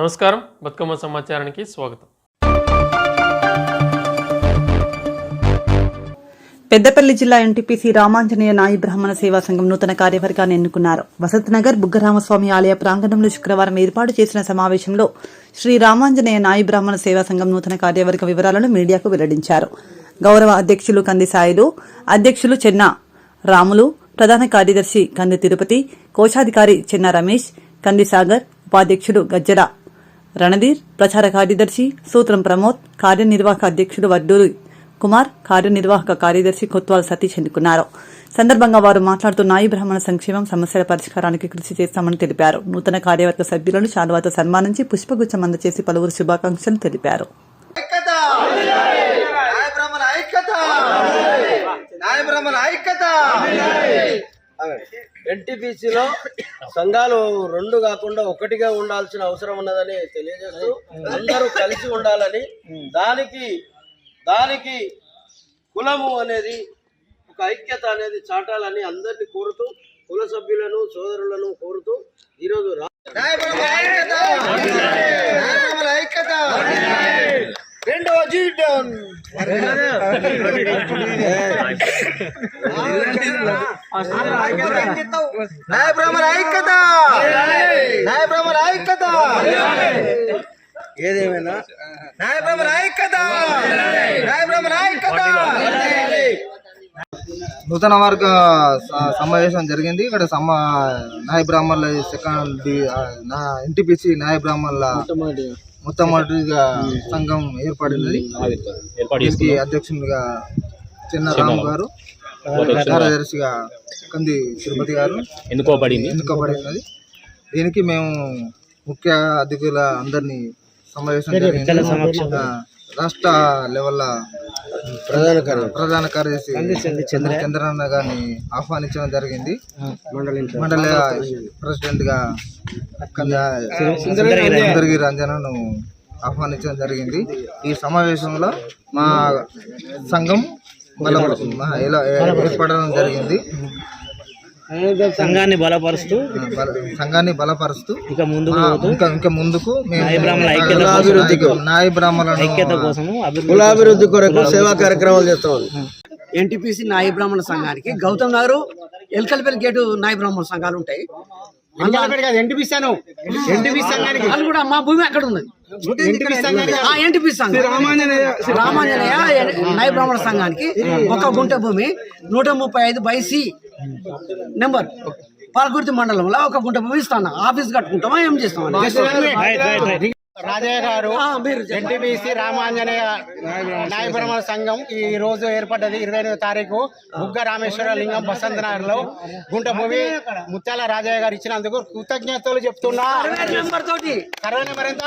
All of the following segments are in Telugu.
నమస్కారం, బతుకమ్మ సమాచారానికి స్వాగతం. పెద్దపల్లి జిల్లా ఎన్టీపీసీ రామాంజనేయ నాయి బ్రాహ్మణ సేవా సంఘం నూతన కార్యవర్గాన్ని ఎన్నుకున్నారు. వసంతనగర్ బుగ్గరామస్వామి ఆలయ ప్రాంగణంలో శుక్రవారం ఏర్పాటు చేసిన సమావేశంలో శ్రీ రామాంజనేయ నాయి బ్రాహ్మణ సేవా సంఘం నూతన కార్యవర్గ వివరాలను మీడియాకు వెల్లడించారు. గౌరవ అధ్యక్షులు కంది సాయిలు, అధ్యక్షులు చెన్న రాములు, ప్రధాన కార్యదర్శి కంది తిరుపతి, కోశాధికారి చెన్న రమేష్, కంది సాగర్, ఉపాధ్యక్షుడు గజ్జల రణధీర్, ప్రచార కార్యదర్శి సూత్రం ప్రమోద్, కార్యనిర్వాహక అధ్యక్షుడు వడ్డూరు కుమార్, కార్యనిర్వాహక కార్యదర్శి కొత్వాల్ సతీష్ ఎన్నుకున్నారు. సందర్భంగా వారు మాట్లాడుతూ నాయి బ్రాహ్మణ సంక్షేమం సమస్యల పరిష్కారానికి కృషి చేస్తామని తెలిపారు. నూతన కార్యవర్గ సభ్యులను శాలువాతో సన్మానించి పుష్పగుచ్చం అందజేసి పలువురు శుభాకాంక్షలు తెలిపారు. ఎన్టీపీసీలో సంఘాలు రెండు కాకుండా ఒకటిగా ఉండాల్సిన అవసరం ఉన్నదని తెలియజేస్తూ అందరూ కలిసి ఉండాలని, దానికి కులము అనేది ఒక ఐక్యత అనేది చాటాలని అందరినీ కోరుతూ, కుల సభ్యులను సోదరులను కోరుతూ ఈరోజు రెండవ జీవితం ఏదేమైనా నూతన వర్గ సమావేశం జరిగింది. ఇక్కడ నాయ బ్రాహ్మణుల ఎన్టీపీసీ నాయ బ్రాహ్మణుల మొట్టమొదటిగా సంఘం ఏర్పడినది. దీనికి అధ్యక్షునిగా చిన్న రాము గారు, కార్యదర్శిగా కంది తిరుపతి గారు ఎన్నుకోబడినది. దీనికి మేము ముఖ్య అతిథుల అందరినీ సమావేశం జరిగింది. రాష్ట్ర లెవెల్ ప్రధాన కార్యదర్శి చంద్రన్న గారిని ఆహ్వానించడం జరిగింది. మండల ప్రెసిడెంట్ గా సుందరగిరి రంజనను ఆహ్వానించడం జరిగింది. ఈ సమావేశంలో మా సంఘం ఏర్పడడం జరిగింది. సంఘాన్ని బలపరుస్తూ ఇంకా ముందుకు నాయ బ్రాహ్మణుల ఐక్యత కోసం కులాభివృద్ధి కొరకు సేవా కార్యక్రమాలు చేస్తాం. ఎన్టీపీసీ నాయ బ్రాహ్మణ సంఘానికి గౌతమ్ నగర్, ఎల్కల్పల్లి గేటు నాయ బ్రాహ్మణ సంఘాలు ఉంటాయి. వాళ్ళు కూడా మా భూమి అక్కడ ఉన్నది. ఎన్టీపీసీ సంఘం రామాంజనేయ నాయ బ్రాహ్మణ సంఘానికి ఒక గుంట భూమి 135/C నెంబర్ పాలకుర్తి మండలంలో ఒక గుంట భూమి ఇస్తాను. ఆఫీస్ కట్టుకుంటామా, ఏం చేస్తాం? రాజయ్య గారు ఎన్టీపీసీ రామాంజనేయ నాయ బ్రాహ్మణ సంఘం ఈ రోజు ఏర్పడ్డది. 28వ తారీఖు బుగ్గ రామేశ్వర లింగం బసంతనగర్ లో గుంట భూమి ముత్యాల రాజయ్య గారు ఇచ్చినందుకు కృతజ్ఞతలు చెప్తున్నా. సర్వే నెంబర్ ఎంత?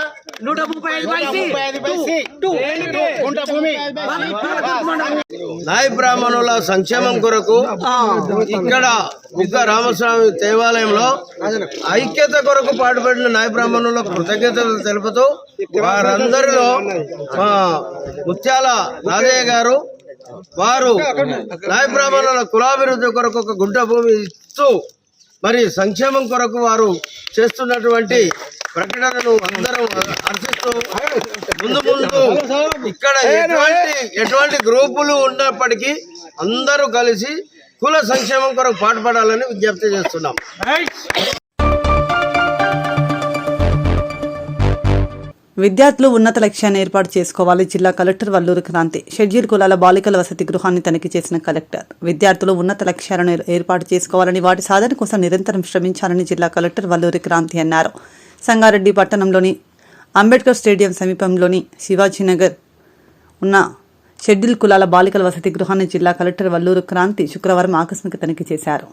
135/C గుంట భూమి. నాయ బ్రాహ్మణుల సంక్షేమం కొరకు ఇక్కడ బుగ్గ రామస్వామి దేవాలయంలో ఐక్యత కొరకు పాటుపడిన నాయ బ్రాహ్మణుల కృతజ్ఞతలు తెలుపుతూ వారందరిలో ముత్యాల రాజయ్య గారు వారు నాయ బ్రాహ్మణుల కులాభివృద్ధి కొరకు ఒక గుంట భూమి ఇస్తూ మరి సంక్షేమం కొరకు వారు చేస్తున్నటువంటి ప్రకటనను అందరం హర్షిస్తూ ముందు ఇక్కడ ఎటువంటి గ్రూపులు ఉన్నప్పటికీ అందరూ కలిసి కుల సంక్షేమం కొరకు పాటుపడాలని విజ్ఞప్తి చేస్తున్నాం. విద్యార్థులు ఉన్నత లక్ష్యాన్ని ఏర్పాటు చేసుకోవాలి. జిల్లా కలెక్టర్ వల్లూరు క్రాంతి. షెడ్యూల్ కులాల బాలికల వసతి గృహాన్ని తనిఖీ చేసిన కలెక్టర్ విద్యార్థులు ఉన్నత లక్ష్యాలను ఏర్పాటు చేసుకోవాలని, వాటి సాధన కోసం నిరంతరం శ్రమించాలని జిల్లా కలెక్టర్ వల్లూరు క్రాంతి అన్నారు. సంగారెడ్డి పట్టణంలోని అంబేద్కర్ స్టేడియం సమీపంలోని శివాజీనగర్ ఉన్న షెడ్యూల్ కులాల బాలికల వసతి గృహాన్ని జిల్లా కలెక్టర్ వల్లూరు క్రాంతి శుక్రవారం ఆకస్మిక తనిఖీ చేశారు.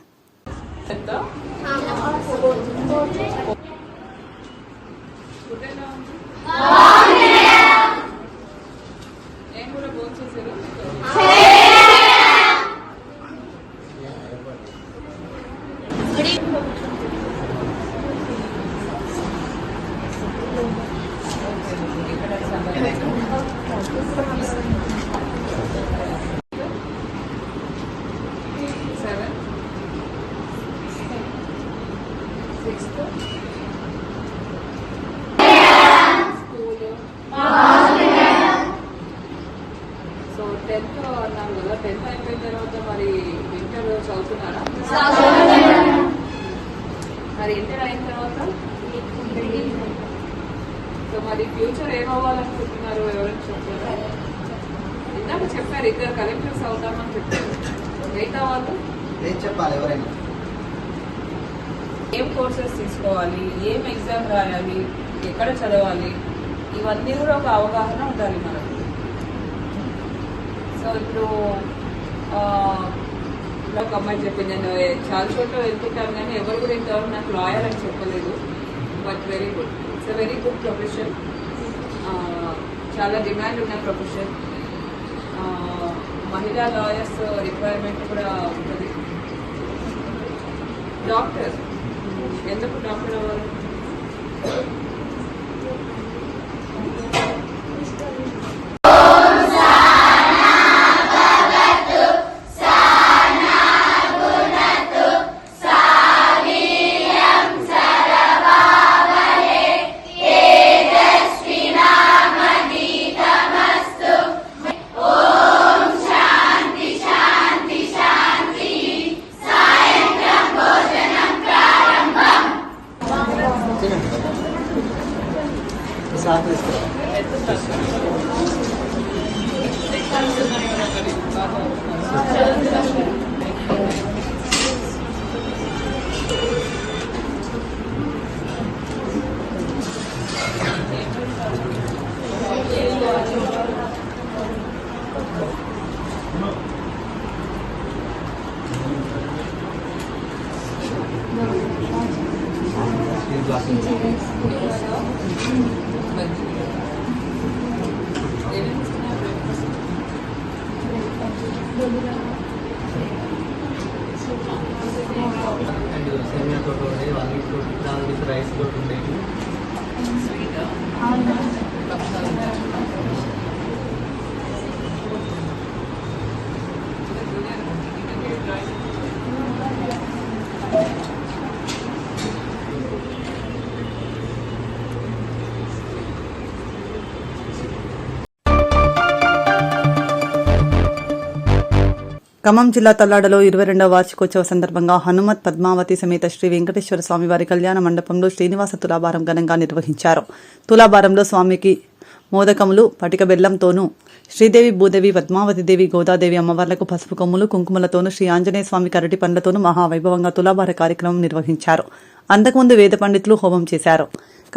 10th అయిపోయిన తర్వాత మరి ఇంటర్ చదువుతున్నారా? మరి ఇంటర్ అయిన తర్వాత సో మరి ఫ్యూచర్ ఏమవ్వాలనుకుంటున్నారు? ఎవరైనా చెప్పారా? ఇందాక చెప్పారు ఇద్దరు కలెక్టర్స్ అవుతామని చెప్పారు. మిగతా వాళ్ళు చెప్పాలి ఎవరైనా ఏం కోర్సెస్ తీసుకోవాలి, ఏం ఎగ్జామ్ రాయాలి, ఎక్కడ చదవాలి, ఇవన్నీ కూడా ఒక అవగాహన ఉండాలి మనకు. సో ఇప్పుడు ఒక అమ్మాయి చెప్పింది, నేను చాలా చోట్ల వెళ్తుంటాను కానీ ఎవరు కూడా ఇంతవరకు నాకు లాయర్ అని చెప్పలేదు. But very good, it's a very good profession, చాలా డిమాండ్ ఉన్న ప్రొఫెషన్. మహిళా లాయర్స్ రిక్వైర్మెంట్ కూడా ఉంటుంది. డాక్టర్, ఎందుకు డాక్టర్ అవ్వాలి? సేమియా తోట ఉండేది, వాళ్ళకి రైస్ తోట ఉండేది. ఖమ్మం జిల్లా తల్లాడలో 22వ వార్షికోత్సవ సందర్భంగా హనుమత్ పద్మావతి సమేత శ్రీ వెంకటేశ్వర స్వామివారి కళ్యాణ మండపంలో శ్రీనివాస తులాభారం ఘనంగా నిర్వహించారు. తులాభారంలో స్వామికి మోదకములు, పటిక బెల్లంతోనూ, శ్రీదేవి, భూదేవి, పద్మావతిదేవి, గోదాదేవి అమ్మవార్లకు పసుపు కొమ్ములు, కుంకుమలతోనూ, శ్రీ ఆంజనేయ స్వామికి అరటి పండ్లతోనూ మహావైభవంగా తులాభార కార్యక్రమం నిర్వహించారు. అంతకుముందు వేద పండితులు హోమం చేశారు.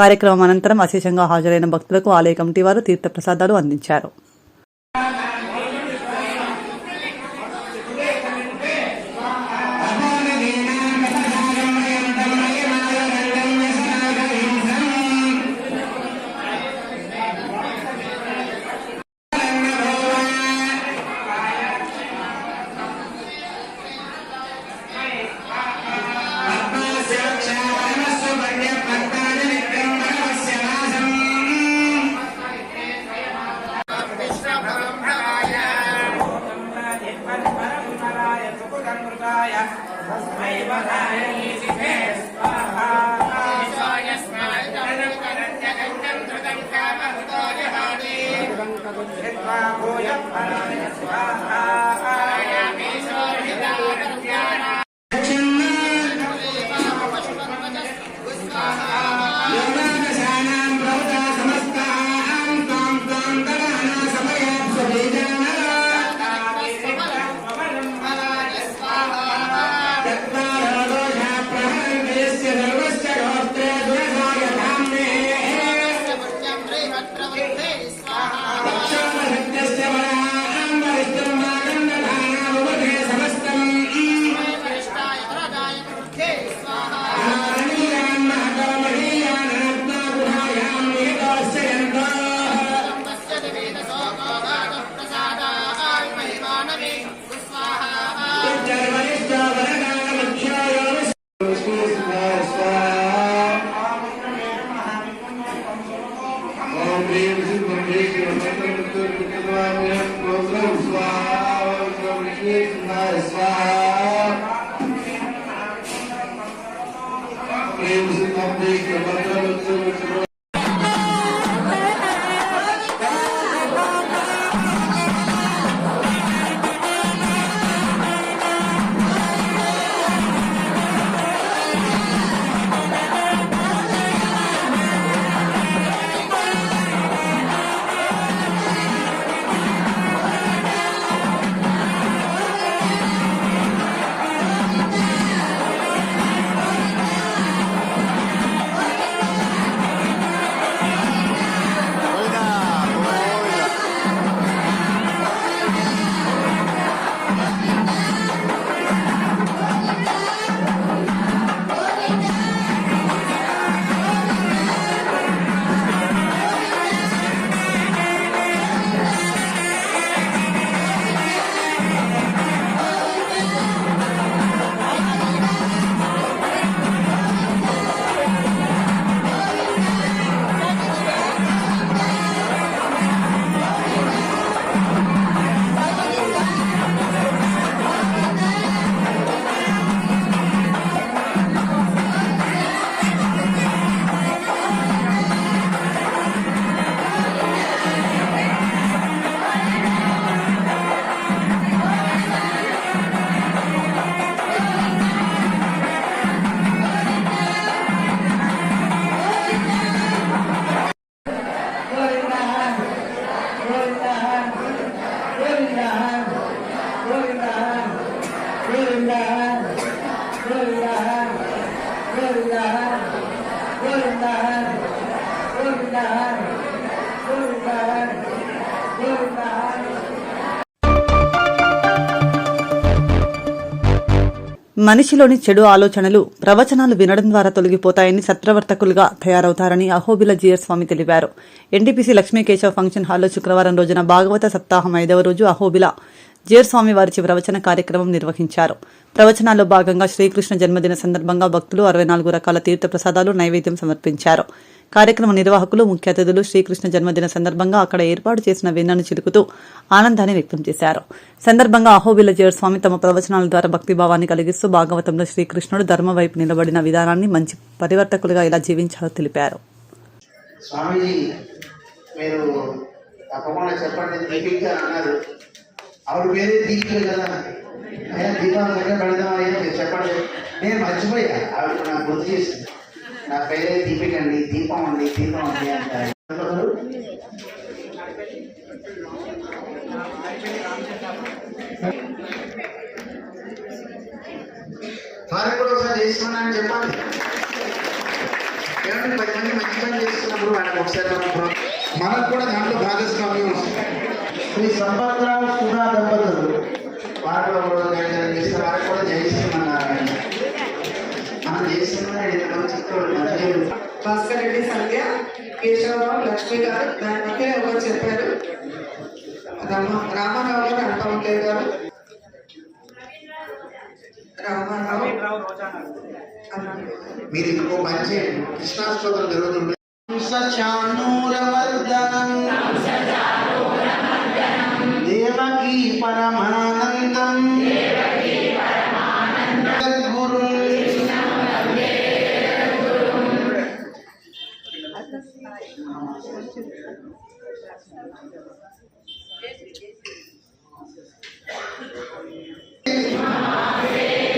కార్యక్రమం అనంతరం అశేషంగా హాజరైన భక్తులకు ఆలయ కమిటీ వారు తీర్థప్రసాదాలు అందించారు. మనిషిలోని చెడు ఆలోచనలు ప్రవచనాలు వినడం ద్వారా తొలగిపోతాయని సత్ప్రవర్తకులుగా తయారవుతారని అహోబిల జీఆర్ స్వామి తెలిపారు. ఎన్టీపీసీ లక్ష్మీకేశవ ఫంక్షన్ హాల్లో శుక్రవారం రోజున భాగవత సప్తాహం 5వ రోజు అహోబిల జీఆర్ స్వామి వారిచే ప్రవచన కార్యక్రమం నిర్వహించారు. ప్రవచనాల్లో భాగంగా శ్రీకృష్ణ జన్మదిన సందర్భంగా భక్తులు 64 రకాల తీర్థ ప్రసాదాలు నైవేద్యం సమర్పించారు. కార్యక్రమ నిర్వాహకులు ముఖ్య అతిథులు శ్రీకృష్ణ జన్మదిన సందర్భంగా అక్కడ ఏర్పాటు చేసిన వెన్నను చిలుకుతూ ఆనందాన్ని వ్యక్తం చేశారు. సందర్భంగా అహోబిల జీఆర్ స్వామి తమ ప్రవచనాల ద్వారా భక్తిభావాన్ని కలిగిస్తూ భాగవతంలో శ్రీకృష్ణుడు ధర్మ వైపు నిలబడిన విధానాన్ని మంచి పరివర్తకులుగా ఎలా జీవించాలో తెలిపారు. స్వామీజీ మీరు తప్పకుండా చెప్పండి, దీపిక అన్నారు. ఆవిడ పేరే దీపిక కదా, అయ్యా దీపాలు దగ్గర పెడదాం అయ్యా మీరు చెప్పండి. నేను మర్చిపోయా, ఆవిడ నాకు గుర్తు చేసింది. నా పేరే దీపిక అండి, దీపం అండి, దీపం అండి అంటారు. వారికి కూడా ఒకసారి చేస్తున్నానని చెప్పాలి. ఏమంటే 10 మంది మంచి పని చేస్తున్నప్పుడు వాళ్ళకి ఒకసారి మనకు కూడా దాంట్లో భాగస్వామ్యం వస్తుంది. శ్రీ సంపత్రావు సుధా దంపతులు వారిలో చేస్తే వారికి కూడా జయిస్తున్నారు. మనం చేస్తున్న భాస్కర్ రెడ్డి, సంధ్య, కేశవరావు, లక్ష్మి గారు, దాని మధ్య ఎవరు చెప్పారు, రామారావు గారు, అంటవంకయ్య గారు, రామారావు. మీరు ఇంకో మంచి కృష్ణాష్టోత్రం జరుగుతుంది. దేవకీ పరమానందం గురు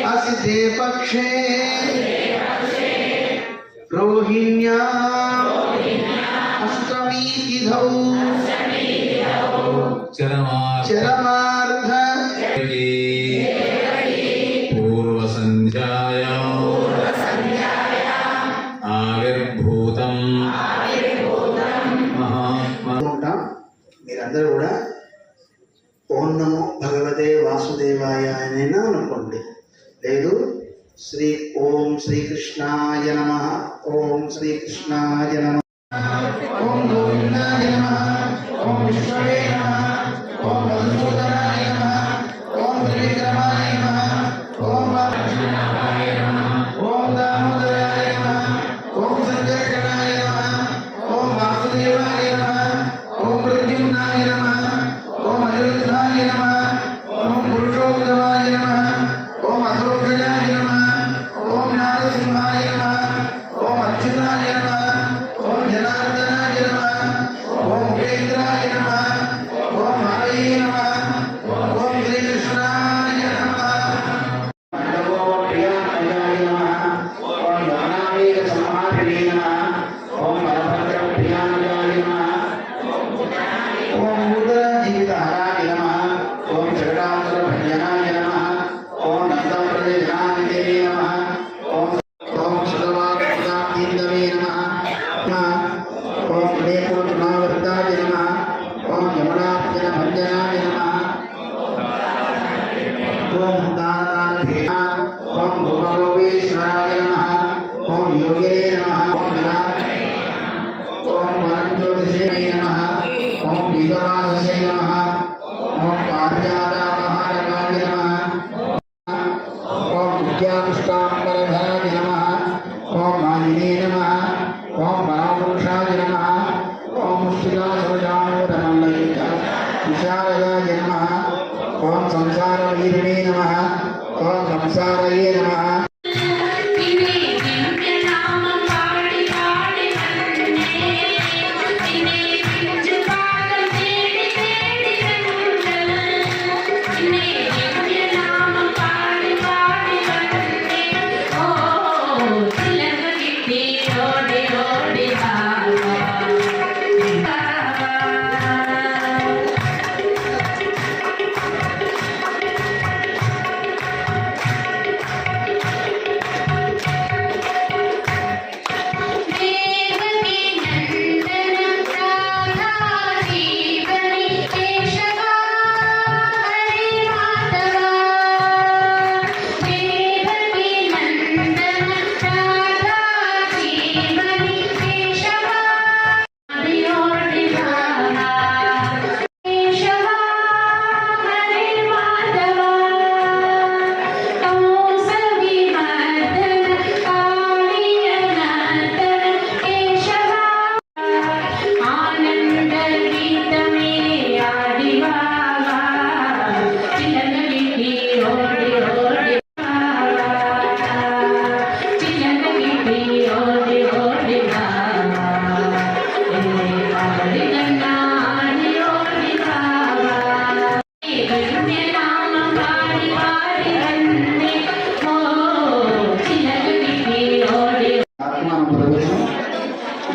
అసిదే పక్షే రోహిణ్యా అష్టమీ తిథౌ చరమార్ధ పూర్వ సంధ్యాయాం ఆవిర్భూతం మహాత్మా. మీరందరూ కూడా ఓం నమో భగవతే వాసుదేవాయ అయినా అనుకోండి, లేదు ఓం శ్రీకృష్ణాయ నమః, ఓం శ్రీకృష్ణాయ నమః, ఓం గోవిందాయ నమః, ఓం విష్ణువే నమః, ఓం మధుసూదనాయ నమః, ఓం త్రివిక్రమాయ నమః, ఓం వాసుదేవాయ నమః, ఓం దామోదరాయ నమః, ఓం సంకర్షణాయ నమః, ఓం వాసుదేవాయ నమః, ఓం ప్రద్యుమ్నాయ నమః, ఓం అనిరుద్ధాయ నమః, ఓం పురుషోత్తమాయ నమః, ఓం అధోక్షజాయ నమః, ఓం నారసింహాయ నమః, ఓం అచ్యుతాయ నమః, ఓం జనార్దనాయ నమః, ఓం ఉపేంద్రాయ నమః, ఓం హరయే నమః, ఓం శ్రీకృష్ణాయ నమః. మండపో ప్రియాయ నమః, ఓం జ్ఞానావేద సంహారిణే నమః, ఓం బలభద్ర ప్రియాయ నమః, ఓం ఉదరజీవితహరాయ నమః, ఓం జగదాంతర భంజనాయ నమః, ఓం నందప్రదేశానందే నమః, ఓం శుద్ధవాగ్భుతాందవే నమః, ఓం ప్రేమోత్మావర్తాయ నమః, ఓం యమునార్జన భంజనాయ నమః, ఓం దానాయ నమః, ఓం భూమలోకేశ్వరాయ నమః, ఓం యోగే నమః, ఓం వరంజ్యోతిషే నమః, ఓం విగవాసే నమః, ఓం పారిజాతామహారకాయ నమః, ఓం విద్యాపుష్పాంబరధరాయ నమః, ఓం మాలినే నమః, ఓం పరమపురుషాయ నమః, ఓం ముష్టికాసురజానూరమండలిక విశారదాయ నమః, ఓం సంసారవీరిణే నమః, ఓం సంసారయే నమః.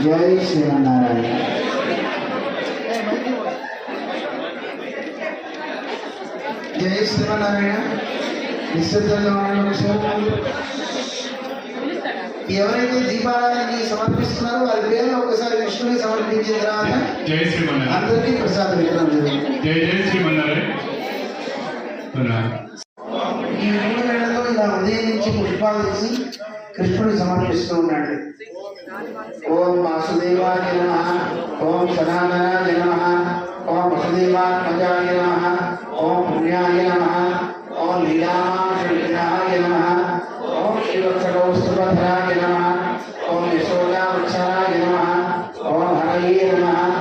జై శ్రీమన్నారాయణ. జై శ్రీమన్నారాయణ. నిశ్శబ్దంగా ఎవరైతే దీపారాయణకి సమర్పిస్తున్నారో వారి పేరు ఒకసారి విష్ణుని సమర్పించిన తర్వాత అందరికీ ప్రసాదం ఇవ్వడం జరుగుతుంది. ఈ 3 వేళల్లో ఇలా ఉదయం నుంచి పుష్పాలు తీసి కృష్ణుని సమర్పిస్తూ ఉన్నాడు. ఓం వాసుదేవాయ నమః, ఓం సనాతనాయ నమః, ఓం వసుదేవాత్మజాయ నమః, ఓం పుణ్యాయ నమః, ఓం లీలామాయ నమః, ఓం శ్రీవత్సకౌస్తుభధరాయ నమః, ఓం యశోదావృక్షాయ నమః, ఓం హరయే నమః,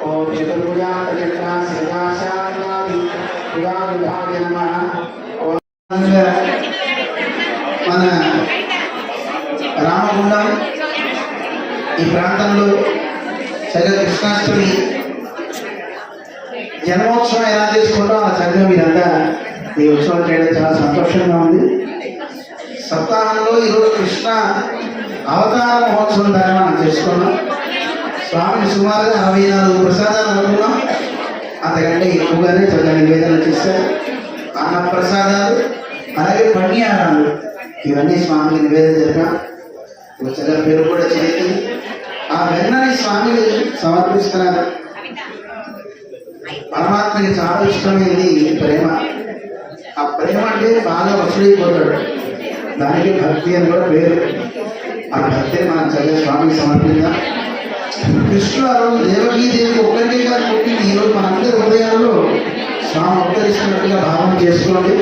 ఓం చతుర్భుజాయ నమః. మన రామగుండం ఈ ప్రాంతంలో సరిగ్గా కృష్ణాష్టమి జన్మోత్సవం ఎలా చేసుకుంటాం ఆ చదివే మీరంతా ఈ ఉత్సవం చేయడం చాలా సంతోషంగా ఉంది. సప్తాహంలో ఈరోజు కృష్ణ అవతార మహోత్సవం ద్వారా మనం చేసుకున్నాం. స్వామిని సుమారుగా 64 ప్రసాదాలు అనుకున్నాం. అంతకంటే ఎక్కువగానే చక్కగా నివేదన చేశారు. అన్న ప్రసాదాలు అలాగే పణ్యారాలు ఇవన్నీ స్వామికి నివేదన జరిపాం. చక్కగా పేరు కూడా చేసి ఆ వెన్నని స్వామిని సమర్పిస్తున్నారు. పరమాత్మకి చాలా ఇష్టమైంది ప్రేమ. ఆ ప్రేమ అంటే బాగా వసూలైపోతాడు. దానికి భక్తి అని కూడా పేరు. ఆ భక్తిని మనం చదివే స్వామికి సమర్పిద్దాం. కృష్ణుడు ఆ రోజు దేవకీదేవికి ఒక్కరికే కాదు పుట్టింది. ఈరోజు మనందరి హృదయాల్లో స్వామి ఉత్తరిస్తున్నట్టుగా భావన చేసుకోండి.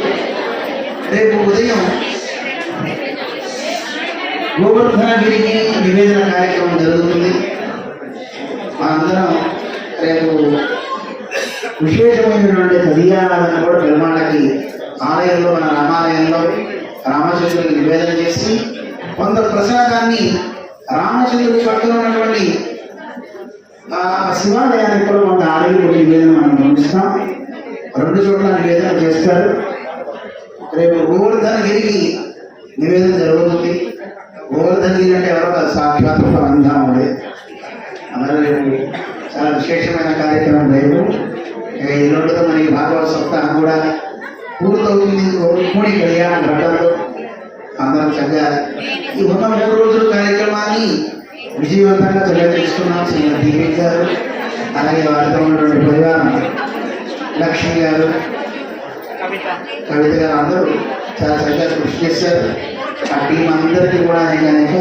రేపు ఉదయం గోవర్ధనగిరికి నివేదన కార్యక్రమం జరుగుతుంది. మనందరం రేపు విశేషమైనటువంటి కళ్యాణాలను కూడా పెరుమాళ్ళకి ఆలయంలో మన రామాలయంలో రామచంద్రుడికి నివేదన చేసి కొంత ప్రసాదాన్ని రామచంద్రుడి పక్కన ఉన్నటువంటి శివాలయానికి కూడా కొంత ఆలయం నివేదన మనం గమనిస్తాం. 2 చోట్ల నివేదన చేస్తారు. రేపు గోవర్ధనగిరికి నివేదన జరుగుతుంది. గోవర్ధనగిరి అంటే ఎవరో సాక్షాత్ పరంధాముడే. అందరూ రేపు చాలా విశేషమైన కార్యక్రమం. రేపు ఎల్లుండితో మనకి భాగవత సప్తాహం కూడా పూర్తవుతుంది. రుక్మిణి కళ్యాణ ఘట్టంలో అందరం చక్కగా ఈ ఉన్న 3 రోజుల కార్యక్రమాన్ని విజయవంతంగా తెలియజేస్తున్నాం. శ్రీమతి దీపిక గారు అలాగే వారితో ఉన్నటువంటి పరివారం లక్ష్మి గారు కవిత గారు అందరూ చాలా చక్కగా కృషి చేశారు. ఆ టీం అందరికీ కూడా అనేక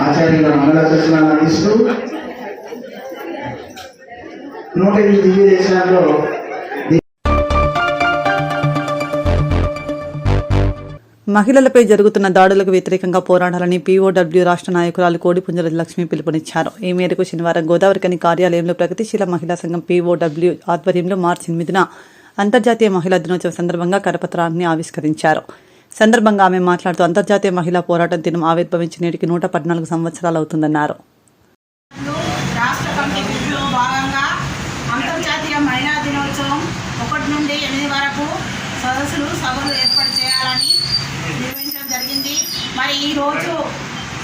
ఆచార్యుల మంగళాశాసనాలు అందిస్తూ 108 దివ్య దేశాల్లో మహిళలపై జరుగుతున్న దాడులకు వ్యతిరేకంగా పోరాడాలని పీఓడబ్ల్యూ రాష్ట్ర నాయకురాలు కోడిపుంజల లక్ష్మి పిలుపునిచ్చారు. ఈ మేరకు శనివారం గోదావరికని కార్యాలయంలో ప్రగతిశీల మహిళా సంఘం పీఓడబ్ల్యూ ఆధ్వర్యంలో మార్చి 8న అంతర్జాతీయ మహిళా దినోత్సవం సందర్భంగా కరపత్రాన్ని ఆవిష్కరించారు. సందర్భంగా ఆమె మాట్లాడుతూ అంతర్జాతీయ మహిళా పోరాటం దినం ఆవిర్భవించి నేటికి 114 సంవత్సరాలు అవుతుందన్నారు. రాష్ట్ర కమిటీ పిలుపులో భాగంగా అంతర్జాతీయ మహిళా దినోత్సవం 1 నుండి 8 వరకు సదస్సులు సభలు ఏర్పాటు చేయాలని నిర్వహించడం జరిగింది. మరి ఈరోజు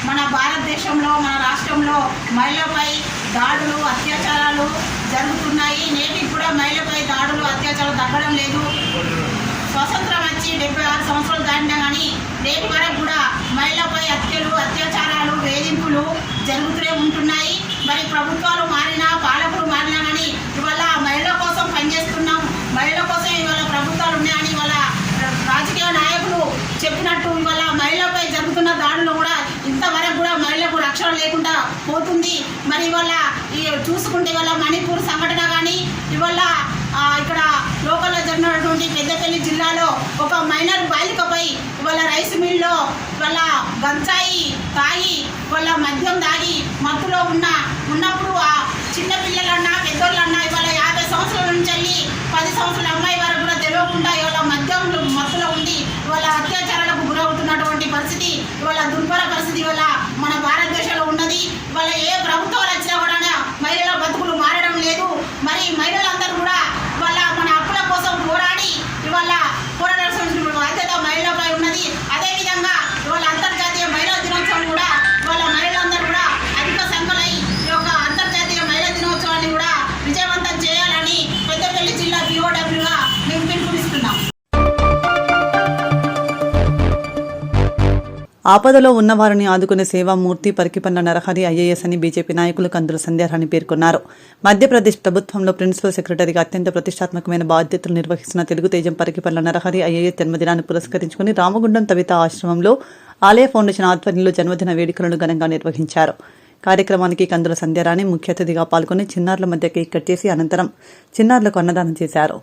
మన భారతదేశంలో మన రాష్ట్రంలో మహిళలపై దాడులు అత్యాచారాలు జరుగుతున్నాయి. నేటికి కూడా మహిళలపై దాడులు అత్యాచారాలు తగ్గడం లేదు. స్వతంత్రం వచ్చి 76 సంవత్సరాలు దాటినా కానీ నేటి వరకు కూడా మహిళలపై హత్యలు అత్యాచారాలు వేధింపులు జరుగుతూనే ఉంటున్నాయి. మరి ప్రభుత్వాలు మారినా పాలకులు మారినా కానీ ఇవాళ మహిళల కోసం పనిచేస్తున్నాం. మహిళల కోసం ఇవాళ ప్రభుత్వాలు ఉన్నాయని ఇవాళ రాజకీయ నాయకులు చెప్పినట్టు ఇవాళ మహిళలపై జరుగుతున్న దాడులు కూడా ఇంతవరకు కూడా మహిళలకు రక్షణ లేకుండా పోతుంది. మరి ఇవాళ చూసుకుంటే ఇవాళ మణిపూర్ సంఘటన కానీ ఇవాళ ఇక్కడ లోకల్లో జరిగినటువంటి పెద్దపల్లి జిల్లాలో ఒక మైనర్ బాలికపై ఇవాళ రైస్ మిల్లో ఇవాళ గంజాయి తాగి ఇవాళ మద్యం తాగి మత్తులో ఉన్నప్పుడు ఆ చిన్న పిల్లలన్నా పెద్దోళ్ళన్నా ఇవాళ 50 సంవత్సరాల నుంచి వెళ్ళి 10 సంవత్సరాల అమ్మాయి వరకు కూడా తెలియకుండా ఇవాళ మత్తులో ఉండి ఇవాళ అత్యాచారాలకు గురవుతున్నటువంటి పరిస్థితి ఇవాళ దుర్భర పరిస్థితి ఇవాళ మన భారతదేశంలో ఉన్నది. ఇవాళ ఏ ప్రభుత్వాలు వచ్చినా కూడా మహిళల బతుకులు మారడం లేదు. మరి మహిళలందరూ కూడా ఇవాళ మన హక్కుల కోసం పోరాడి ఇవాళ పోరాడాల్సిన బాధ్యత మహిళలపై ఉన్నది. అదేవిధంగా ఇవాళ అంతర్జాతీయ మహిళా దినోత్సవం కూడా ఇవాళ మహిళలందరూ కూడా అధిక సంఖ్యలో ఆపదలో ఉన్న వారిని ఆదుకునే సేవామూర్తి పరికిపండ్ల నరహరి ఐఏఎస్ అని బీజేపీ నాయకులు కందుల సంధ్యారాణి పేర్కొన్నారు. మధ్యప్రదేశ్ ప్రభుత్వంలో ప్రిన్సిపల్ సెక్రటరీగా అత్యంత ప్రతిష్టాత్మకమైన బాధ్యతలు నిర్వహిస్తున్న తెలుగు తేజం పరికిపండ్ల నరహరి ఐఏఎస్ జన్మదినాన్ని పురస్కరించుకుని రామగుండం తవిత ఆశ్రమంలో ఆలయ ఫౌండేషన్ ఆధ్వర్యంలో జన్మదిన వేడుకలను ఘనంగా నిర్వహించారు. కార్యక్రమానికి కందుల సంధ్యారాణి ముఖ్య అతిథిగా పాల్గొని చిన్నారుల మధ్య కేక్ కట్ చేసి అనంతరం చిన్నారులకు అన్నదానం చేశారు.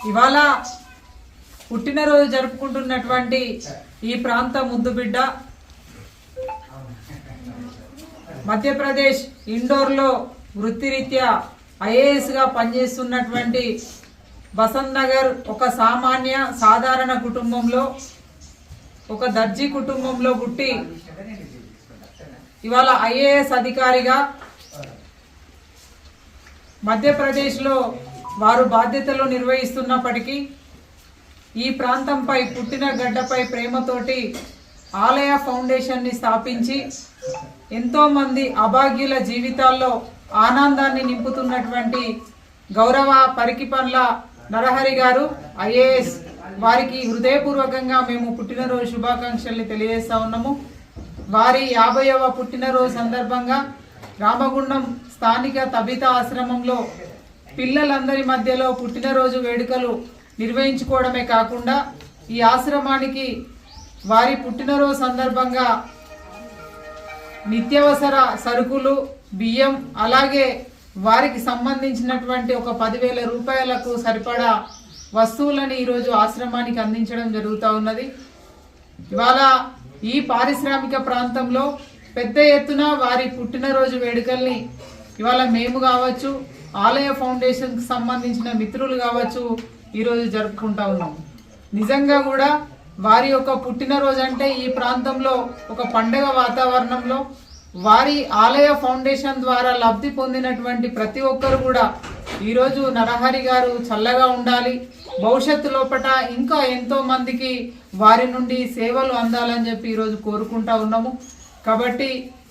ఇవాళ పుట్టినరోజు జరుపుకుంటున్నటువంటి ఈ ప్రాంత ముద్దుబిడ్డ మధ్యప్రదేశ్ ఇండోర్లో వృత్తిరీత్యా ఐఏఎస్గా పనిచేస్తున్నటువంటి బసంత్ నగర్ ఒక సాధారణ కుటుంబంలో ఒక దర్జీ కుటుంబంలో పుట్టి ఇవాళ ఐఏఎస్ అధికారిగా మధ్యప్రదేశ్లో వారు బాధ్యతలు నిర్వహిస్తున్నప్పటికీ ఈ ప్రాంతంపై పుట్టిన గడ్డపై ప్రేమతోటి ఆలయ ఫౌండేషన్ని స్థాపించి ఎంతోమంది అభాగ్యుల జీవితాల్లో ఆనందాన్ని నింపుతున్నటువంటి గౌరవ పరికిపండ్ల నరహరి గారు ఐఏఎస్ వారికి హృదయపూర్వకంగా మేము పుట్టినరోజు శుభాకాంక్షల్ని తెలియజేస్తా ఉన్నాము. వారి 50వ పుట్టినరోజు సందర్భంగా రామగుండం స్థానిక తబిత ఆశ్రమంలో పిల్లలందరి మధ్యలో పుట్టినరోజు వేడుకలు నిర్వహించుకోవడమే కాకుండా ఈ ఆశ్రమానికి వారి పుట్టినరోజు సందర్భంగా నిత్యావసర సరుకులు, బియ్యం, అలాగే వారికి సంబంధించినటువంటి ఒక 10,000 రూపాయలకు సరిపడా వస్తువులను ఈరోజు ఆశ్రమానికి అందించడం జరుగుతూ ఉన్నది. ఇవాళ ఈ పారిశ్రామిక ప్రాంతంలో పెద్ద ఎత్తున వారి పుట్టినరోజు వేడుకల్ని ఇవాళ మేము కావచ్చు, ఆలయ ఫౌండేషన్కి సంబంధించిన మిత్రులు కావచ్చు ఈరోజు జరుపుకుంటా ఉన్నాం. నిజంగా కూడా వారి యొక్క పుట్టినరోజు అంటే ఈ ప్రాంతంలో ఒక పండగ వాతావరణంలో వారి ఆలయ ఫౌండేషన్ ద్వారా లబ్ధి పొందినటువంటి ప్రతి ఒక్కరు కూడా ఈరోజు నరహరి గారు చల్లగా ఉండాలి, భవిష్యత్తు లోపట ఇంకా ఎంతో మందికి వారి నుండి సేవలు అందాలని చెప్పి ఈరోజు కోరుకుంటా ఉన్నాము. కాబట్టి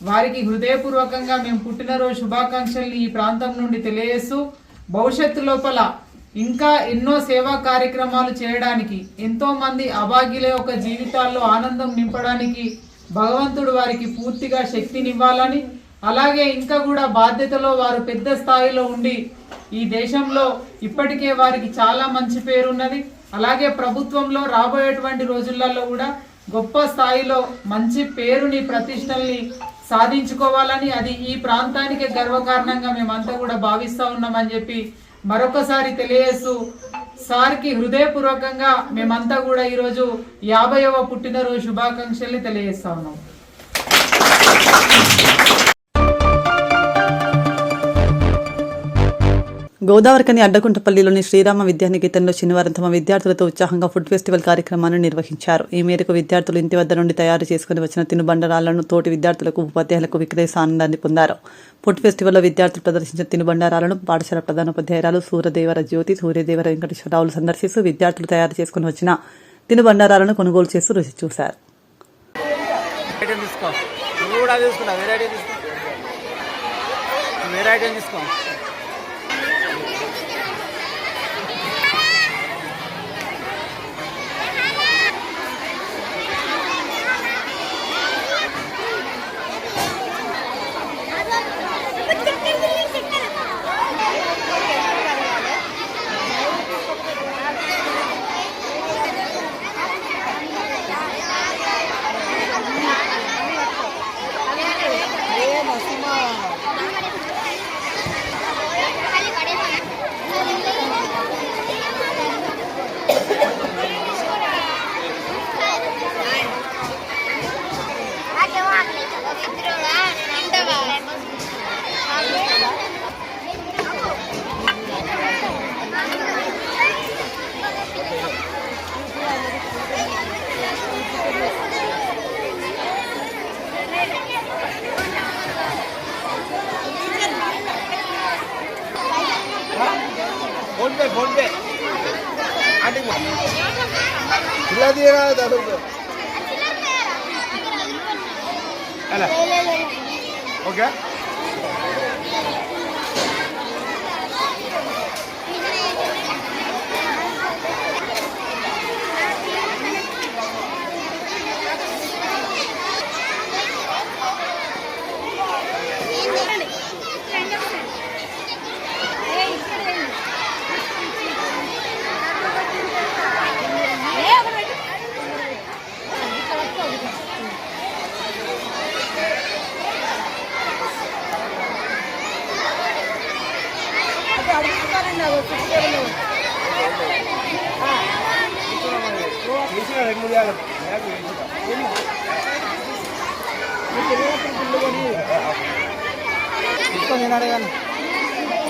వారికి హృదయపూర్వకంగా మేము పుట్టినరోజు శుభాకాంక్షల్ని ఈ ప్రాంతం నుండి తెలియజేస్తూ భవిష్యత్తు లోపల ఇంకా ఎన్నో సేవా కార్యక్రమాలు చేయడానికి, ఎంతో మంది అభాగ్యుల యొక్క జీవితాల్లో ఆనందం నింపడానికి భగవంతుడు వారికి పూర్తిగా శక్తినివ్వాలని, అలాగే ఇంకా కూడా బాధ్యతలో వారు పెద్ద స్థాయిలో ఉండి ఈ దేశంలో ఇప్పటికే వారికి చాలా మంచి పేరున్నది. అలాగే ప్రభుత్వంలో రాబోయేటువంటి రోజులలో కూడా గొప్ప స్థాయిలో మంచి పేరుని, ప్రతిష్టల్ని సాధించుకోవాలని, అది ఈ ప్రాంతానికి గర్వకారణంగా మేమంతా కూడా భావిస్తూ ఉన్నామని చెప్పి మరొకసారి తెలియజేస్తూ సార్కి హృదయపూర్వకంగా మేమంతా కూడా ఈరోజు 50వ పుట్టినరోజు శుభాకాంక్షల్ని తెలియజేస్తా ఉన్నాం. గోదావరికని అడ్డకుంటపల్లిలోని శ్రీరామ విద్యానికేతన్లో శనివారం తమ విద్యార్థులతో ఉత్సాహంగా ఫుడ్ ఫెస్టివల్ కార్యక్రమాన్ని నిర్వహించారు. ఈ మేరకు విద్యార్థులు ఇంటి వద్ద నుండి తయారు చేసుకుని వచ్చిన తినుబండారాలను తోటి విద్యార్థులకు ఉపాధ్యాయులకు విక్రయిస్తూ ఆనందాన్ని పొందారు. ఫుడ్ ఫెస్టివల్లో విద్యార్థులు ప్రదర్శించిన తినుబండారాలను పాఠశాల ప్రధానోపాధ్యాయురాలు సూర్యదేవర జ్యోతి, సూర్యదేవర వెంకటేశ్వరరావులు సందర్శిస్తూ విద్యార్థులు తయారు చేసుకుని వచ్చిన తినుబండారాలను కొనుగోలు చేస్తూ రుచి చూశారు. ఓకే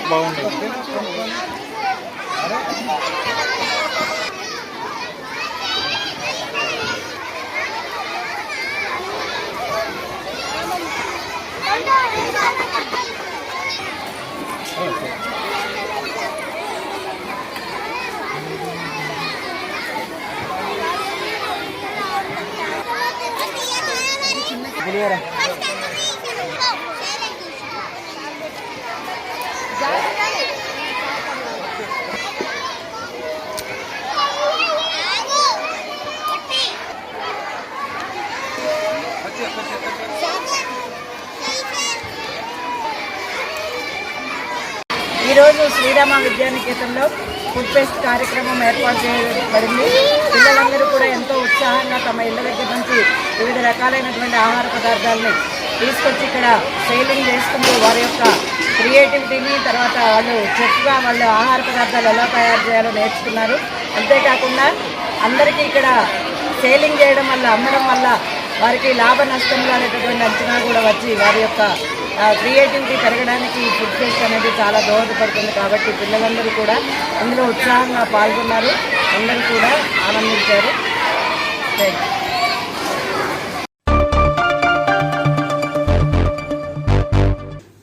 బాగుంటుంది. ఈరోజు శ్రీరామ విద్యానికేతన్లో ఫుడ్ ఫెస్ట్ కార్యక్రమం ఏర్పాటు చేయబడింది. పిల్లలందరూ కూడా ఎంతో ఉత్సాహంగా తమ ఇళ్ళ దగ్గర నుంచి వివిధ రకాలైనటువంటి ఆహార పదార్థాలని తీసుకొచ్చి ఇక్కడ సేలింగ్ చేసుకుంటూ వారి యొక్క క్రియేటివిటీని, తర్వాత వాళ్ళు చెఫ్గా వాళ్ళు ఆహార పదార్థాలు ఎలా తయారు చేయాలో నేర్చుకున్నారు. అంతేకాకుండా అందరికీ ఇక్కడ సేలింగ్ చేయడం వల్ల, అమ్మడం వల్ల వారికి లాభ నష్టంలో అనేటటువంటి అంచనా కూడా వచ్చి వారి యొక్క క్రియేటివిటీ పెరగడానికి ఈ ఫుడ్ ఫెస్ట్ అనేది చాలా దోహదపడుతుంది. కాబట్టి పిల్లలందరూ కూడా ఇందులో ఉత్సాహంగా పాల్గొన్నారు, అందరూ కూడా ఆనందించారు.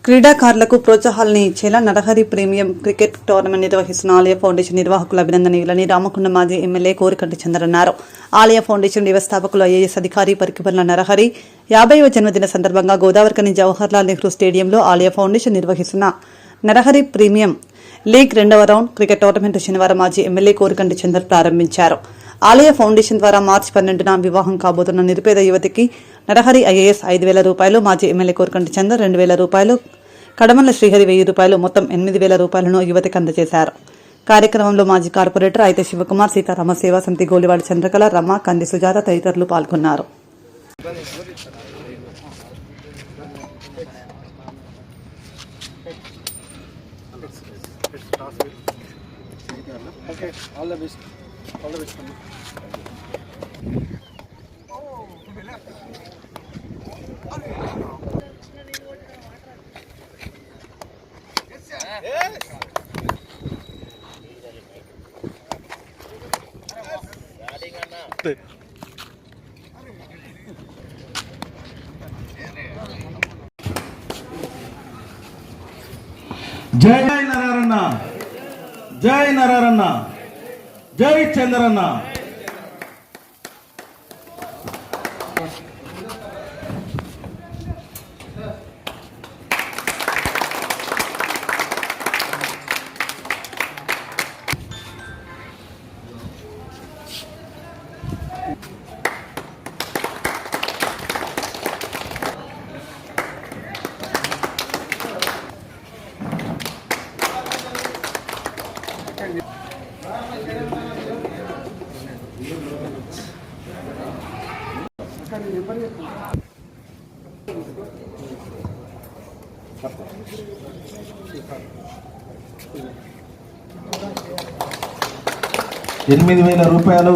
క్రీడాకారులకు ప్రోత్సాహాలను ఇచ్చేలా నరహరి ప్రీమియం క్రికెట్ టోర్నమెంట్ నిర్వహిస్తున్న ఆలయ ఫౌండేషన్ నిర్వాహకుల అభినందనీయులని రామకొండ మాజీ ఎమ్మెల్యే కోరికంటి చంద్ర అన్నారు. ఆలయ ఫౌండేషన్ వ్యవస్థాపకులు ఐఏఎస్ అధికారి పరికిపర్ల నరహరి 50వ జన్మదిన సందర్భంగా గోదావరికని జవహర్లాల్ నెహ్రూ స్టేడియంలో ఆలయ ఫౌండేషన్ నిర్వహిస్తున్న నరహరి ప్రీమియం లీగ్ 2వ రౌండ్ క్రికెట్ టోర్నమెంట్ శనివారం మాజీ ఎమ్మెల్యే కోరికంటి చంద్ర ప్రారంభించారు. ఆలయ ఫౌండేషన్ ద్వారా మార్చి 12న వివాహం కాబోతున్న నిరుపేద యువతికి నరహరి ఐఏఎస్ 5,000 రూపాయలు, మాజీ ఎమ్మెల్యే కోరికంటి చంద్ర 2,000 రూపాయలు, కడమల్ల శ్రీహరి 1,000 రూపాయలు, మొత్తం 8,000 రూపాయలను యువతికి అందజేశారు. కార్యక్రమంలో మాజీ కార్పొరేటర్ అయితే శివకుమార్, సీతారామ సేవా సమితి గోలివాడి చంద్రకళ, రమ, కంది సుజాత తదితరులు పాల్గొన్నారు. Okay, all the best. జై నరారన్న, జై నరారన్న, జై చంద్రన్న. రూపాయలు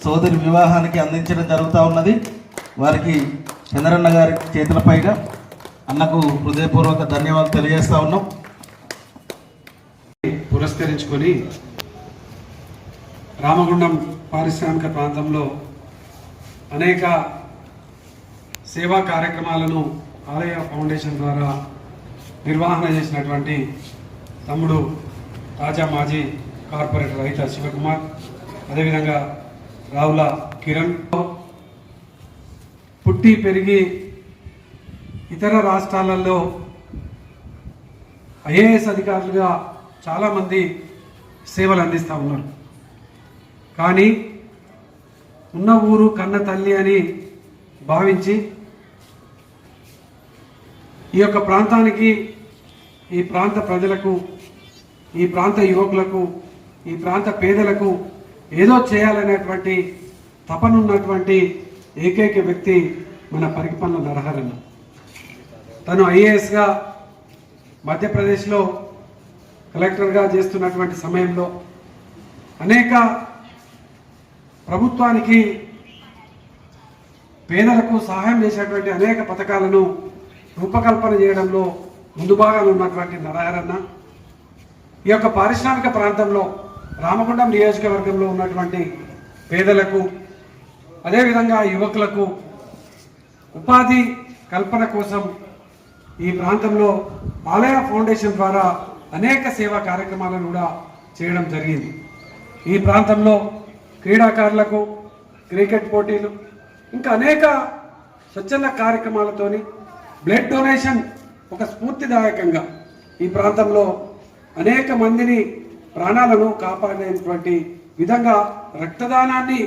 సోదరి వివాహానికి అందించడం జరుగుతూ ఉన్నది. వారికి చంద్రన్న గారి చేతులపైగా అన్నకు హృదయపూర్వక ధన్యవాదాలు తెలియజేస్తా ఉన్నాం. పురస్కరించుకొని రామగుండం పారిశ్రామిక ప్రాంతంలో అనేక సేవా కార్యక్రమాలను ఆలయ ఫౌండేషన్ ద్వారా నిర్వహణ చేసినటువంటి తమ్ముడు తాజా మాజీ కార్పొరేటర్ రైత శివకుమార్, అదేవిధంగా రావుల కిరణ్, పుట్టి పెరిగి ఇతర రాష్ట్రాలలో ఐఏఎస్ అధికారులుగా చాలామంది సేవలు అందిస్తూ ఉన్నారు. కానీ ఉన్న ఊరు కన్న తల్లి అని భావించి ఈ యొక్క ప్రాంతానికి, ఈ ప్రాంత ప్రజలకు, ఈ ప్రాంత యువకులకు, ఈ ప్రాంత పేదలకు ఏదో చేయాలనేటువంటి తపనున్నటువంటి ఏకైక వ్యక్తి మన పరికిపండ్ల నరహరన్న. తను ఐఏఎస్గా మధ్యప్రదేశ్లో కలెక్టర్గా చేస్తున్నటువంటి సమయంలో అనేక ప్రభుత్వానికి పేదలకు సహాయం చేసేటువంటి అనేక పథకాలను రూపకల్పన చేయడంలో ముందు భాగాలు ఉన్నటువంటి నరహరన్న ఈ యొక్క పారిశ్రామిక ప్రాంతంలో రామగుండం నియోజకవర్గంలో ఉన్నటువంటి పేదలకు, అదేవిధంగా యువకులకు ఉపాధి కల్పన కోసం ఈ ప్రాంతంలో ఆలయ ఫౌండేషన్ ద్వారా అనేక సేవా కార్యక్రమాలను కూడా చేయడం జరిగింది. ఈ ప్రాంతంలో క్రీడాకారులకు క్రికెట్ పోటీలు, ఇంకా అనేక స్వచ్ఛంద కార్యక్రమాలతోని బ్లడ్ డొనేషన్ ఒక స్ఫూర్తిదాయకంగా ఈ ప్రాంతంలో అనేక మందిని ప్రాణాలను కాపాడేటువంటి విధంగా రక్తదానాన్ని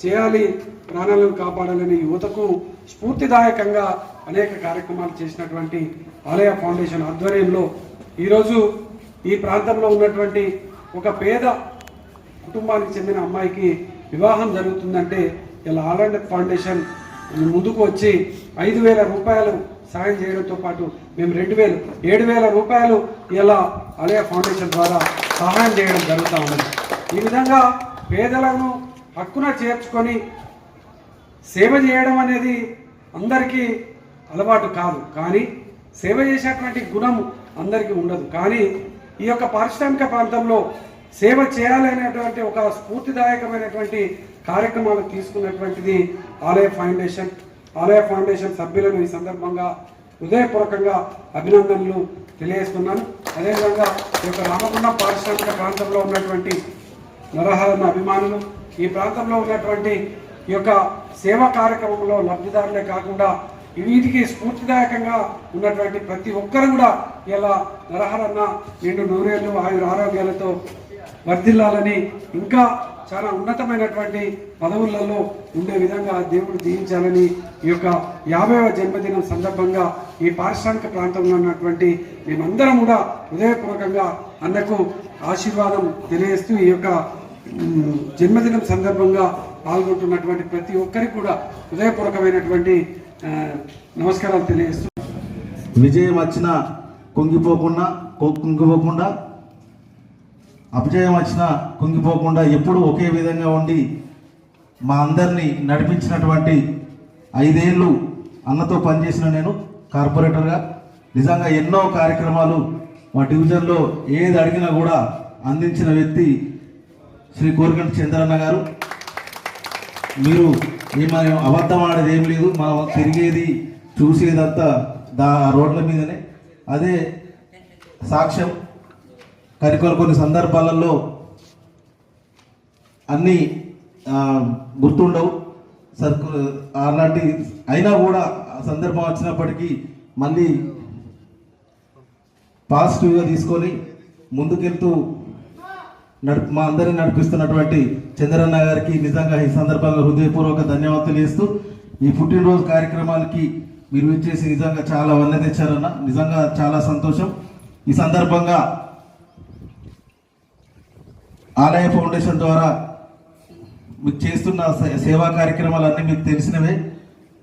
చేయాలి, ప్రాణాలను కాపాడాలని యువతకు స్ఫూర్తిదాయకంగా అనేక కార్యక్రమాలు చేసినటువంటి ఆలయ ఫౌండేషన్ ఆధ్వర్యంలో ఈరోజు ఈ ప్రాంతంలో ఉన్నటువంటి ఒక పేద కుటుంబానికి చెందిన అమ్మాయికి వివాహం జరుగుతుందంటే ఇలా ఆలయ ఫౌండేషన్ ముందుకు వచ్చి 5,000 రూపాయలు సాయం చేయడంతో పాటు మేము 7,000 రూపాయలు ఇలా ఆలయ ఫౌండేషన్ ద్వారా సహాయం చేయడం జరుగుతూ ఉన్నది. ఈ విధంగా పేదలను హక్కున చేర్చుకొని సేవ చేయడం అనేది అందరికీ అలవాటు కాదు, కానీ సేవ చేసేటువంటి గుణం అందరికీ ఉండదు. కానీ ఈ యొక్క పారిశ్రామిక ప్రాంతంలో సేవ చేయాలనేటువంటి ఒక స్ఫూర్తిదాయకమైనటువంటి కార్యక్రమాలు తీసుకున్నటువంటిది ఆలయ ఫౌండేషన్. ఆలయ ఫౌండేషన్ సభ్యులను ఈ సందర్భంగా హృదయపూర్వకంగా అభినందనలు తెలియజేస్తున్నాను. అదేవిధంగా ఈ యొక్క రామగుండం పారిశ్రామిక ప్రాంతంలో ఉన్నటువంటి నరహరన్న అభిమానులు, ఈ ప్రాంతంలో ఉన్నటువంటి ఈ యొక్క సేవా కార్యక్రమంలో లబ్ధిదారులే కాకుండా వీటికి స్ఫూర్తిదాయకంగా ఉన్నటువంటి ప్రతి ఒక్కరు కూడా ఇలా నరహరన్న నిండు నూరేళ్లు ఆరోగ్యాలతో వర్ధిల్లాలని, ఇంకా చాలా ఉన్నతమైనటువంటి పదవులలో ఉండే విధంగా దేవుడు దీవించాలని ఈ యొక్క 50వ జన్మదినం సందర్భంగా ఈ పారిశ్రామిక ప్రాంతంలో ఉన్నటువంటి మేమందరం కూడా హృదయపూర్వకంగా అన్నకు ఆశీర్వాదం తెలియజేస్తూ ఈ యొక్క జన్మదినం సందర్భంగా పాల్గొంటున్నటువంటి ప్రతి ఒక్కరికి కూడా హృదయపూర్వకమైనటువంటి నమస్కారాలు తెలియజేస్తూ, విజయం వచ్చినా కుంగిపోకుండా అపజయం వచ్చినా కుంగిపోకుండా ఎప్పుడూ ఒకే విధంగా ఉండి మా అందరినీ నడిపించినటువంటి 5 ఏళ్ళు అన్నతో పనిచేసిన నేను కార్పొరేటర్గా నిజంగా ఎన్నో కార్యక్రమాలు మా డివిజన్లో ఏది అడిగినా కూడా అందించిన వ్యక్తి శ్రీ కోరికంటి చంద్రన్న గారు. మీరు ఏమైనా అబద్ధం ఆడేది ఏం లేదు, మనం తిరిగేది చూసేదంతా రోడ్ల మీదనే. అదే సాక్ష్యం. కొన్ని సందర్భాలలో అన్నీ గుర్తుండవు అలాంటి అయినా కూడా సందర్భం వచ్చినప్పటికీ మళ్ళీ పాజిటివ్గా తీసుకొని ముందుకెళ్తూ మా అందరిని నడిపిస్తున్నటువంటి చంద్రన్న గారికి నిజంగా ఈ సందర్భంగా హృదయపూర్వక ధన్యవాదాలు తెలియజేస్తూ ఈ పుట్టినరోజు కార్యక్రమానికి మీరు ఇచ్చేసి నిజంగా చాలా వన్నె తెచ్చారన్న, నిజంగా చాలా సంతోషం. ఈ సందర్భంగా ఆలయ ఫౌండేషన్ ద్వారా మీకు చేస్తున్న సేవా కార్యక్రమాలన్నీ మీకు తెలిసినవే.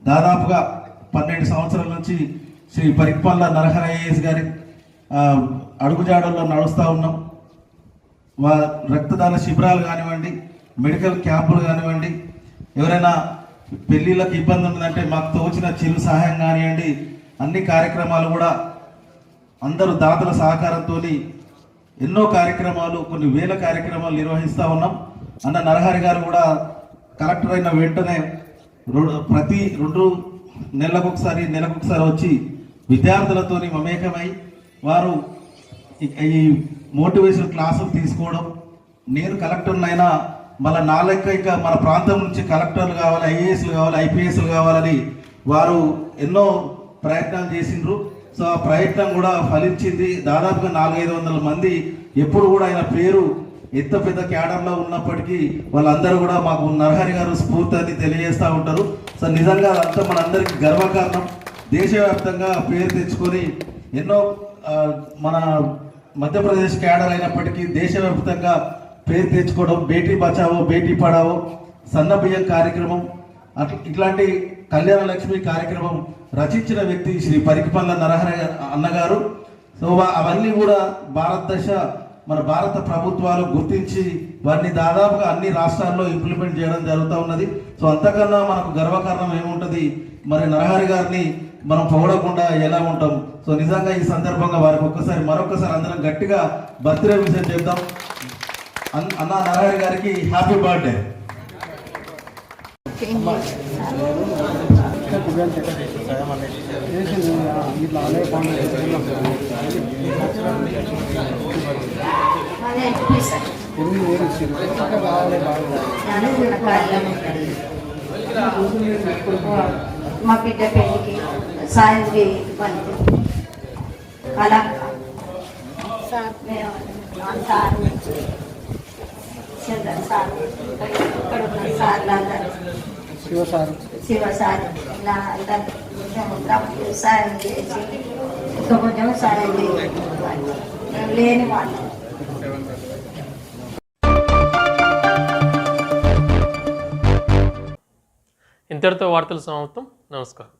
దాదాపుగా 12 సంవత్సరాల నుంచి శ్రీ పరిక్పల్ల నరహర ఐఏఎస్ గారి అడుగుజాడల్లో నడుస్తూ ఉన్నాం. రక్తదాన శిబిరాలు కానివ్వండి, మెడికల్ క్యాంపులు కానివ్వండి, ఎవరైనా పెళ్ళిళ్ళకి ఇబ్బంది ఉందంటే మాకు తోచిన చిరు సహాయం కానివ్వండి, అన్ని కార్యక్రమాలు కూడా అందరూ దాతల సహకారంతో ఎన్నో కార్యక్రమాలు, కొన్ని వేల కార్యక్రమాలు నిర్వహిస్తూ ఉన్నాం. అన్న నరహరి గారు కూడా కలెక్టర్ అయిన వెంటనే ప్రతి 2 నెలలకొకసారి వచ్చి విద్యార్థులతో మమేకమై వారు ఈ మోటివేషన్ క్లాసులు తీసుకోవడం. నేను కలెక్టర్నైనా మళ్ళీ నా లెక్క ఇంకా మన ప్రాంతం నుంచి కలెక్టర్లు కావాలి, ఐఏఎస్లు కావాలి, ఐపీఎస్లు కావాలని వారు ఎన్నో ప్రయత్నాలు చేసిండ్రు. సో ఆ ప్రయత్నం కూడా ఫలించింది. దాదాపుగా 400-500 మంది ఎప్పుడు కూడా ఆయన పేరు ఎంత పెద్ద క్యాడర్లో ఉన్నప్పటికీ వాళ్ళందరూ కూడా మాకు నరహరి గారు స్ఫూర్తి అని తెలియజేస్తూ ఉంటారు. సో నిజంగా అదంతా మనందరికీ గర్వకారణం. దేశవ్యాప్తంగా పేరు తెచ్చుకొని ఎన్నో మన మధ్యప్రదేశ్ క్యాడర్ అయినప్పటికీ దేశవ్యాప్తంగా పేరు తెచ్చుకోవడం, బేటీ బచావో బేటీ పడావో, సన్న బియ్యం కార్యక్రమం, ఇట్లాంటి కళ్యాణ లక్ష్మి కార్యక్రమం రచించిన వ్యక్తి శ్రీ పరిక్పల్ల నరహరి అన్నగారు. సో అవన్నీ కూడా మన భారత ప్రభుత్వాలు గుర్తించి వారిని దాదాపుగా అన్ని రాష్ట్రాల్లో ఇంప్లిమెంట్ చేయడం జరుగుతూ ఉన్నది. సో అంతకన్నా మనకు గర్వకారణం ఏముంటుంది? మరి నరహరి గారిని మనం పొగడకుండా ఎలా ఉంటాం? సో నిజంగా ఈ సందర్భంగా వారికి మరొకసారి అందరం గట్టిగా బర్త్డే విషయం చెప్తాం. అన్న నరహరి గారికి హ్యాపీ బర్త్డే. మా బిడ్డ పెళ్లికి సాయం పని అలా సార్ చంద్ర సార్ ఇక్కడ ఉన్న సార్లు శివ సార్ ఇలా సాయం చేసి ఇంకా కొంచెం సాయం చేయాలి లేని వాళ్ళు. ఇంతటితో వార్తలు సమాప్తం. నమస్కారం.